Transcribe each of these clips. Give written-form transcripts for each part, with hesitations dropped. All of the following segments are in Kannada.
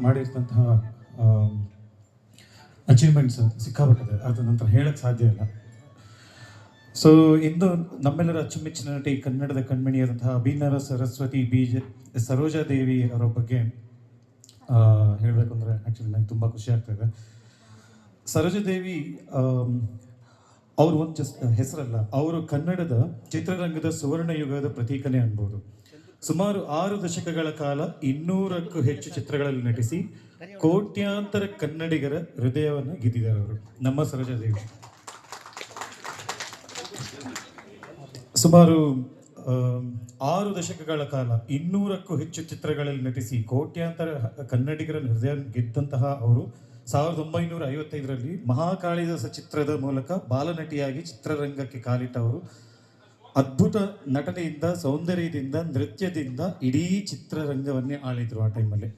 ಮಾಡಿರ್ತಂತಹ ಅಚೀವ್ಮೆಂಟ್ಸ್ ಸಿಕ್ಕಾಪಟ್ಟಿದೆ, ಅದ್ರ ನಂತರ ಹೇಳಕ್ಕೆ ಸಾಧ್ಯ ಇಲ್ಲ. ಸೊ ಇಂದು ನಮ್ಮೆಲ್ಲರ ಅಚ್ಚುಮೆಚ್ಚಿನ ನಟಿ, ಕನ್ನಡದ ಕಣ್ಮಣಿಯಾದಂತಹ ಅಭಿನವ ಸರಸ್ವತಿ ಸರೋಜಾದೇವಿ ಅವರ ಬಗ್ಗೆ ಹೇಳಬೇಕು ಅಂದರೆ ಆ್ಯಕ್ಚುಲಿ ನನಗೆ ತುಂಬ ಖುಷಿ ಆಗ್ತಾಯಿದೆ. ಸರೋಜಾದೇವಿ ಅವರು ಒಂದು ಜಸ್ಟ್ ಹೆಸರಲ್ಲ, ಅವರು ಕನ್ನಡದ ಚಿತ್ರರಂಗದ ಸುವರ್ಣ ಯುಗದ ಪ್ರತೀಕನೇ ಅನ್ಬೋದು. ಸುಮಾರು 6 ದಶಕಗಳ ಕಾಲ 200ಕ್ಕೂ ಹೆಚ್ಚು ಚಿತ್ರಗಳಲ್ಲಿ ನಟಿಸಿ ಕೋಟ್ಯಾಂತರ ಕನ್ನಡಿಗರ ಹೃದಯವನ್ನು ಗೆದ್ದಿದ್ದಾರೆ ಅವರು, ನಮ್ಮ ಸರೋಜಾದೇವಿ. ಸುಮಾರು 6 ದಶಕಗಳ ಕಾಲ 200ಕ್ಕೂ ಹೆಚ್ಚು ಚಿತ್ರಗಳಲ್ಲಿ ನಟಿಸಿ ಕೋಟ್ಯಾಂತರ ಕನ್ನಡಿಗರ ಹೃದಯ ಗೆದ್ದಂತಹ ಅವರು 1955ರಲ್ಲಿ ಮಹಾಕಾಳಿದಾಸ ಚಿತ್ರದ ಮೂಲಕ ಬಾಲನಟಿಯಾಗಿ ಚಿತ್ರರಂಗಕ್ಕೆ ಕಾಲಿಟ್ಟವರು. ಅದ್ಭುತ ನಟನೆಯಿಂದ, ಸೌಂದರ್ಯದಿಂದ, ನೃತ್ಯದಿಂದ ಇಡೀ ಚಿತ್ರರಂಗವನ್ನೇ ಆಳಿದ್ರು ಆ ಟೈಮಲ್ಲಿ.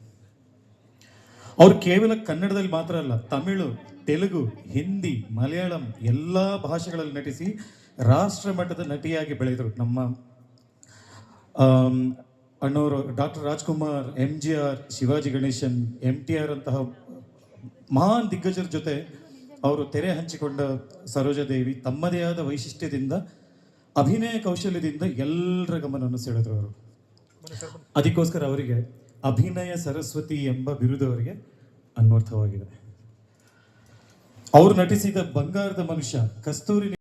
ಅವರು ಕೇವಲ ಕನ್ನಡದಲ್ಲಿ ಮಾತ್ರ ಅಲ್ಲ, ತಮಿಳು, ತೆಲುಗು, ಹಿಂದಿ, ಮಲಯಾಳಂ ಎಲ್ಲ ಭಾಷೆಗಳಲ್ಲಿ ನಟಿಸಿ ರಾಷ್ಟ್ರ ಮಟ್ಟದ ನಟಿಯಾಗಿ ಬೆಳೆದರು. ನಮ್ಮ ಅಣ್ಣವರು ಡಾಕ್ಟರ್ ರಾಜ್ಕುಮಾರ್, MGR, ಶಿವಾಜಿ ಗಣೇಶನ್, MTR ಅಂತಹ ಮಹಾನ್ ದಿಗ್ಗಜರ ಜೊತೆ ಅವರು ತೆರೆ ಹಂಚಿಕೊಂಡ ಸರೋಜಾದೇವಿ ತಮ್ಮದೇ ಆದ ವೈಶಿಷ್ಟ್ಯದಿಂದ, ಅಭಿನಯ ಕೌಶಲ್ಯದಿಂದ ಎಲ್ಲರ ಗಮನವನ್ನು ಸೆಳೆದರು ಅವರು. ಅದಕ್ಕೋಸ್ಕರ ಅವರಿಗೆ ಅಭಿನಯ ಸರಸ್ವತಿ ಎಂಬ ಬಿರುದು ಅವರಿಗೆ ಅನ್ವರ್ಥವಾಗಿದೆ. ಅವರು ನಟಿಸಿದ ಬಂಗಾರದ ಮನುಷ್ಯ, ಕಸ್ತೂರಿ